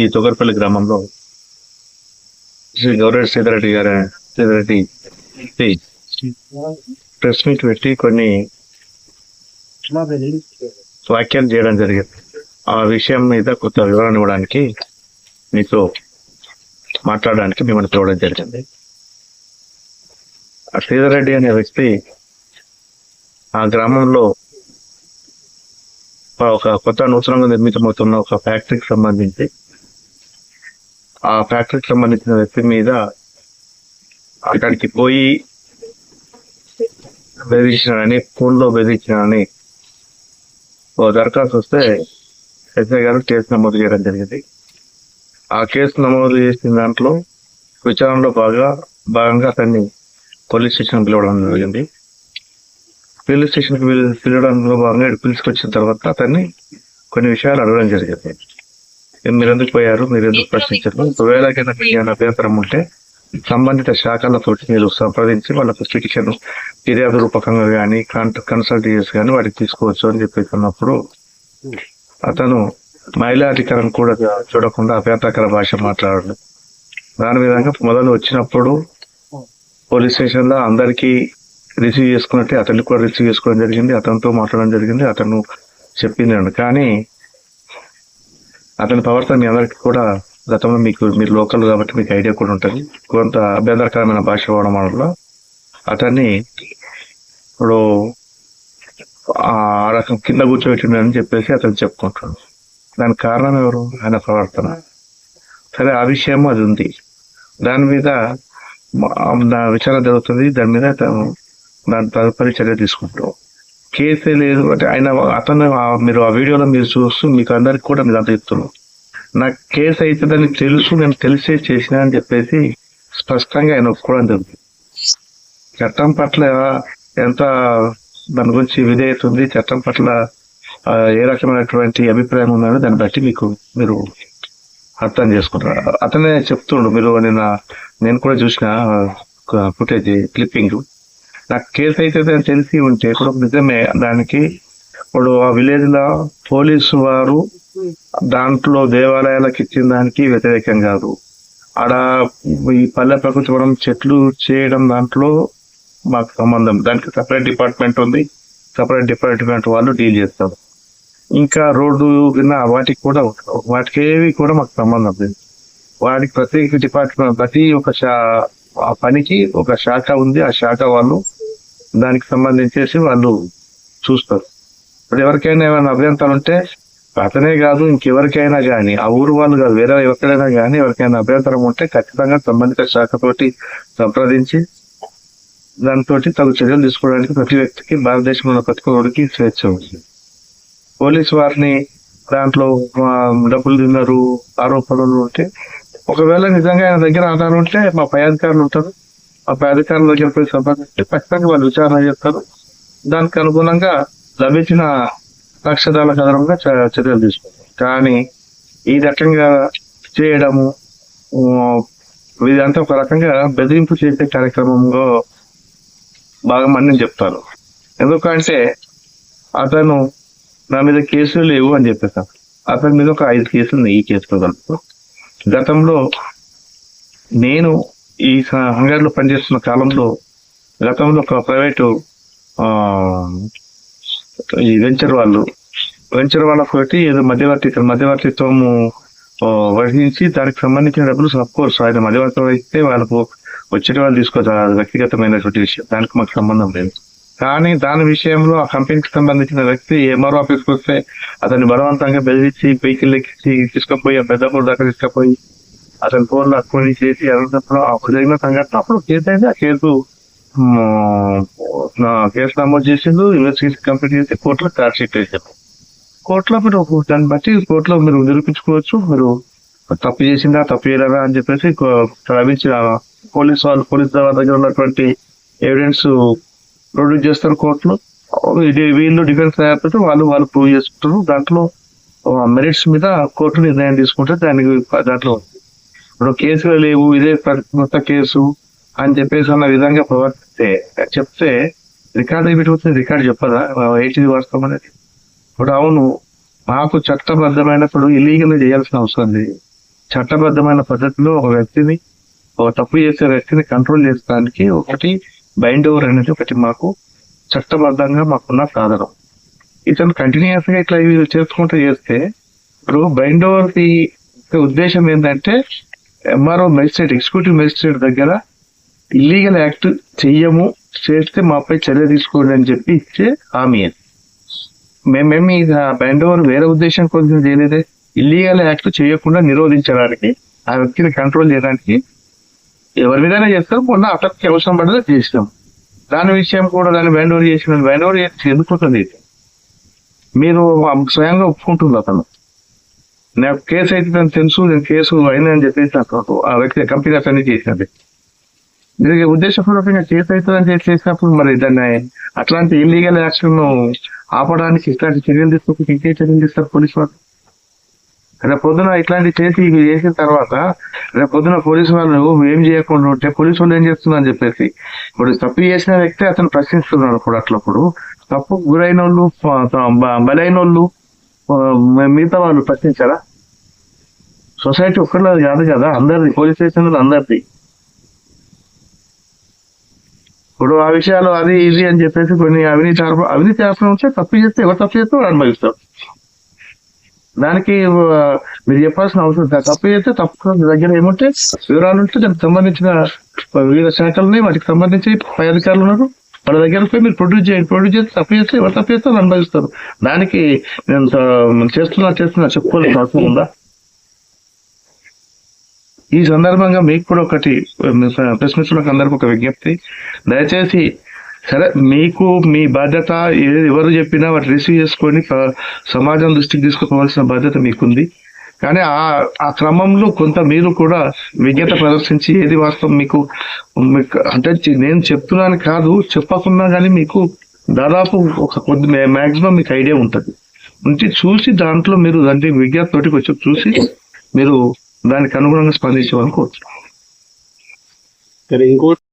ఈ తొగర్పల్లి గ్రామంలో Shri Gowreddy Sitareddy press meet పెట్టి కొన్ని వ్యాఖ్యలు చేయడం జరిగింది. ఆ విషయం మీద కొంత వివరణ ఇవ్వడానికి మీతో మాట్లాడడానికి మిమ్మల్ని పిలవడం జరిగింది. శ్రీధర్రెడ్డి అనే వ్యక్తి ఆ గ్రామంలో ఒక కొత్త నూతనంగా నిర్మితమవుతున్న ఒక ఫ్యాక్టరీకి సంబంధించి ఆ ఫ్యాక్టరీకి సంబంధించిన వ్యక్తి మీద అక్కడికి పోయి బెదిరించినాడని, ఫోన్లో బెదిరించినాడని ఓ దరఖాస్తు వస్తే ఎస్ఐ గారు కేసు నమోదు చేయడం జరిగింది. ఆ కేసు నమోదు చేసిన దాంట్లో విచారణలో భాగంగా అతన్ని పోలీస్ స్టేషన్ పిలవడం జరిగింది. పోలీస్ స్టేషన్కి పిలవడంలో భాగంగా పిలుచుకొచ్చిన తర్వాత అతన్ని కొన్ని విషయాలు అడగడం జరిగింది. మీరు ఎందుకు పోయారు, మీరు ఎందుకు ప్రశ్నించారు, ఒకవేళ అభ్యంతరం ఉంటే సంబంధిత శాఖలతో మీరు సంప్రదించి వాళ్ళకు పిటిషన్ ఫిర్యాదు రూపకంగా కానీ కన్సల్ట్ చేసి కానీ వాటికి తీసుకోవచ్చు అని చెప్పేస్తున్నప్పుడు అతను మహిళాధికారం కూడా చూడకుండా అభ్యంతరకర భాష మాట్లాడాడు. దాని విధంగా మొదలు వచ్చినప్పుడు పోలీస్ స్టేషన్ లో అందరికీ రిసీవ్ చేసుకున్నట్టే అతన్ని కూడా రిసీవ్ చేసుకోవడం జరిగింది, అతనితో మాట్లాడడం జరిగింది. అతను చెప్పింది కానీ అతని ప్రవర్తన మీ అందరికీ కూడా గతంలో మీరు లోకల్ కాబట్టి మీకు ఐడియా కూడా ఉంటుంది. కొంత అభ్యంతరకరమైన భాష వాడడం వల్ల అతన్ని ఇప్పుడు ఆ రకం కింద కూర్చోబెట్టిండని చెప్పేసి అతను చెప్పుకుంటాడు. దానికి కారణం ఎవరు? ఆయన ప్రవర్తన. సరే, ఆ విషయం అది ఉంది. దాని మీద విచారణ జరుగుతుంది. దాని మీద దాని తదుపరి చర్య తీసుకుంటాం. కేసే లేదు అంటే అతను మీరు ఆ వీడియోలో మీరు చూస్తూ మీకు అందరికి కూడా మీరు అంత చెప్తున్నారు. నాకు కేసు అవుతుందని తెలుసు, నేను తెలిసే చేసినా అని చెప్పేసి స్పష్టంగా ఆయన ఒప్పుకోవడం జరుగుతుంది. చట్టం పట్ల ఎంత దాని గురించి విధేయత ఉంది, చట్టం పట్ల ఏ రకమైనటువంటి అభిప్రాయం ఉందని దాన్ని బట్టి మీరు అర్థం చేసుకుంటారు. అతనే చెప్తుండు, మీరు నేను కూడా చూసిన ఫుటేజ్ క్లిప్పింగ్. నాకు కేసు అవుతుంది అని తెలిసి ఉంటే ఇప్పుడు నిజమే. దానికి ఇప్పుడు ఆ విలేజ్ లో పోలీసు వారు దాంట్లో దేవాలయాలకు ఇచ్చిన దానికి వ్యతిరేకం కాదు. ఆడ ఈ పల్లె ప్రకృతి వనం చెట్లు చేయడం దాంట్లో మాకు సంబంధం, దానికి సపరేట్ డిపార్ట్మెంట్ ఉంది, సపరేట్ డిపార్ట్మెంట్ వాళ్ళు డీల్ చేస్తారు. ఇంకా రోడ్డు కింద వాటికేవి కూడా మాకు సంబంధం లేదు. వాటికి ప్రత్యేక డిపార్ట్మెంట్, ప్రతి ఒక ఆ పనికి ఒక శాఖ ఉంది. ఆ శాఖ వాళ్ళు దానికి సంబంధించేసి వాళ్ళు చూస్తారు. ఇప్పుడు ఎవరికైనా ఏమైనా అభ్యంతరం ఉంటే అతనే కాదు ఇంకెవరికైనా కానీ, ఆ ఊరు వాళ్ళు కాదు వేరే ఎవరికైనా కానీ ఎవరికైనా అభ్యంతరం ఉంటే ఖచ్చితంగా సంబంధిత శాఖతోటి సంప్రదించి దానితో తగు చర్యలు తీసుకోవడానికి ప్రతి వ్యక్తికి, భారతదేశంలో ఉన్న ప్రతి ఒక్కరికి స్వేచ్ఛ ఉంది. పోలీసు వారిని దాంట్లో డబ్బులు తిన్నారు ఆరోపణలు ఉంటే, ఒకవేళ నిజంగా ఆయన దగ్గర ఆధారం ఉంటే మా పై అధికారులు ఉంటారు, ఆ పై అధికారుల దగ్గర పోయి సంపాదిస్తే ఖచ్చితంగా వాళ్ళు విచారణ చేస్తారు. దానికి అనుగుణంగా లభించిన సాక్ష్యాధారాలకు ఆధారంగా చర్యలు తీసుకుంటారు. కానీ ఈ రకంగా చేయడము ఇదంతా ఒక రకంగా బెదిరింపు చేసే కార్యక్రమంలో భాగమని నేను చెప్తాను. ఎందుకంటే అతను నా మీద కేసులు లేవు అని చెప్పేసాను. అతని మీద ఒక 5 కేసులు ఉన్నాయి ఈ కేసులో కలుపు. గతంలో నేను ఈ హంగర్లో పనిచేస్తున్న కాలంలో గతంలో ఒక ప్రైవేటు ఈ వెంచర్ వాళ్ళతోటి ఏదో మధ్యవర్తిత్వము వహించి దానికి సంబంధించిన డబ్బులు అఫ్ కోర్స్ ఆయన మధ్యవర్తి వహిస్తే వాళ్ళకు వచ్చే వాళ్ళు తీసుకోవచ్చు, వ్యక్తిగతమైనటువంటి విషయం, దానికి మాకు సంబంధం లేదు. కానీ దాని విషయంలో ఆ కంపెనీకి సంబంధించిన వ్యక్తి ఎంఆర్ఓ ఆఫీస్కి వస్తే అతన్ని బలవంతంగా బెదిరించి వెహికల్ ఎక్కించి తీసుకుపోయి పెద్దపూర్ దాకా తీసుకుపోయి అతని ఫోన్లో అక్వైరీ చేసి అనంతపురం అప్పుడు జరిగిన సంఘటన అప్పుడు కేసు అయితే ఆ కేసు నమోదు చేసిండు, ఇన్వెస్టిగేషన్ కంప్లీట్ చేసి కోర్టులో ఛార్జ్ షీట్ వేసారు. కోర్టులో మీరు దాన్ని బట్టి కోర్టులో మీరు నిరూపించుకోవచ్చు, మీరు తప్పు చేసిందా తప్పు చేయలేదా అని చెప్పేసి లభించిన పోలీస్ దగ్గర ఉన్నటువంటి ఎవిడెన్స్ ప్రొడ్యూస్ చేస్తారు కోర్టులో. వీళ్ళు డిఫెన్స్ తయారు వాళ్ళు ప్రూవ్ చేసుకుంటారు. దాంట్లో మెరిట్స్ మీద కోర్టు నిర్ణయం తీసుకుంటే దాంట్లో ఇప్పుడు కేసులు లేవు, ఇదే కొత్త కేసు అని చెప్పేసి అన్న విధంగా చెప్తే రికార్డు అయిపోతుంది. రికార్డు చెప్పదా ఏంటిది వాస్తవం అనేది? ఇప్పుడు అవును, మాకు చట్టబద్ధమైనప్పుడు ఇల్లీగల్ చేయాల్సిన అవసరం లేదు. చట్టబద్ధమైన పద్ధతిలో ఒక తప్పు చేసే వ్యక్తిని కంట్రోల్ చేసుకోవడానికి ఒకటి బైండ్ ఓవర్ అనేది ఒకటి మాకు చట్టబద్ధంగా మాకున్న సాధనం. ఇతను కంటిన్యూస్ గా ఇట్లా ఇవి చేసుకుంటూ చేస్తే ఇప్పుడు బైండ్ ఓవర్ కి ఉద్దేశం ఏంటంటే ఎంఆర్ఓ మెజిస్ట్రేట్ ఎగ్జిక్యూటివ్ మెజిస్ట్రేట్ దగ్గర ఇల్లీగల్ యాక్ట్ చెయ్యము, చేస్తే మాపై చర్య తీసుకోండి అని చెప్పి ఇచ్చే హామీ అది. మేమేమి బైండ్ ఓవర్ వేరే ఉద్దేశం కోసం చేయలేదే. ఇల్లీగల్ యాక్ట్ చేయకుండా నిరోధించడానికి, ఆ వ్యక్తిని కంట్రోల్ చేయడానికి ఎవరి విధంగా చేస్తాం. మొన్న అతనికి అవసరం పడదో చేసినాం. దాని విషయం కూడా దాన్ని బైండ్ ఓవర్ చేసి ఎందుకుంటుంది మీరు స్వయంగా ఒప్పుకుంటుంది అతను. నాకు కేసు అయితే తను తెలుసు, నేను కేసు అయినా అని చెప్పేసి ఆ వ్యక్తి కంపెనీ అతన్ని చేసినది. దీనికి ఉద్దేశపూర్వకంగా కేసు అవుతుందని చేసినప్పుడు మరి దాన్ని అట్లాంటి ఇల్లీగల్ యాక్షన్ ఆపడానికి ఇట్లాంటి చర్యలు తీసుకోకపోతే ఇంకే చర్యలు తీస్తారు పోలీసు వాళ్ళు. రేపు పొద్దున ఇట్లాంటి చేసి ఇవి చేసిన తర్వాత రేపు పొద్దున పోలీసు వాళ్ళు ఏం చేయకుండా ఉంటే పోలీసు వాళ్ళు ఏం చేస్తున్నారు అని చెప్పేసి ఇప్పుడు తప్పు చేసిన వ్యక్తి అతను ప్రశ్నిస్తున్నాడు. అప్పుడు తప్పు గురైన వాళ్ళు, బలైన వాళ్ళు, మిగతా వాళ్ళు ప్రశ్నించారా? సొసైటీ ఒక్కళ్ళ కాదు కదా, అందరిది. పోలీస్ స్టేషన్ అందరిది. ఇప్పుడు ఆ విషయాలు అది ఇది అని చెప్పేసి కొన్ని అవినీతి ఆరోపణ ఉంటే తప్పు చేస్తే ఎవరు తప్పు చేస్తే వాడు అనుభవిస్తారు. దానికి మీరు చెప్పాల్సిన అవసరం లేదు. తప్పు చేస్తే తప్పు దగ్గర ఏముంటే వివరాలు ఉంటే దానికి సంబంధించిన వివిధ శాఖలని వాటికి సంబంధించి పై అధికారులు ఉన్నారు, వాళ్ళ దగ్గర పోయి మీరు ప్రొడ్యూస్ చేస్తే తప్పు చేస్తే ఎవరు తప్పు చేస్తే వాళ్ళు అనుభవిస్తారు. దానికి నేను చేస్తున్నా చెప్పుకోవాల్సిన అవసరం ఉందా? ఈ సందర్భంగా మీకు కూడా ఒకటి ప్రెస్ మిత్రులకు అందరికి ఒక విజ్ఞప్తి. దయచేసి సరే, మీకు మీ బాధ్యత ఎవరు చెప్పినా వాటి రిసీవ్ చేసుకొని సమాజం దృష్టికి తీసుకుపోవాల్సిన బాధ్యత మీకుంది. కానీ ఆ క్రమంలో కొంత మీరు కూడా విజ్ఞత ప్రదర్శించి ఏది వాస్తవం మీకు అంటే నేను చెప్తున్నాను కాదు, చెప్పకున్నా కానీ మీకు దాదాపు ఒక కొద్ది మాక్సిమం మీకు ఐడియా ఉంటుంది. చూసి దాంట్లో మీరు దాంట్లో విజ్ఞత తోటికి వచ్చి చూసి మీరు దానికి అనుగుణంగా స్పందించాలని కోరుతున్నాను. ఇంకోటి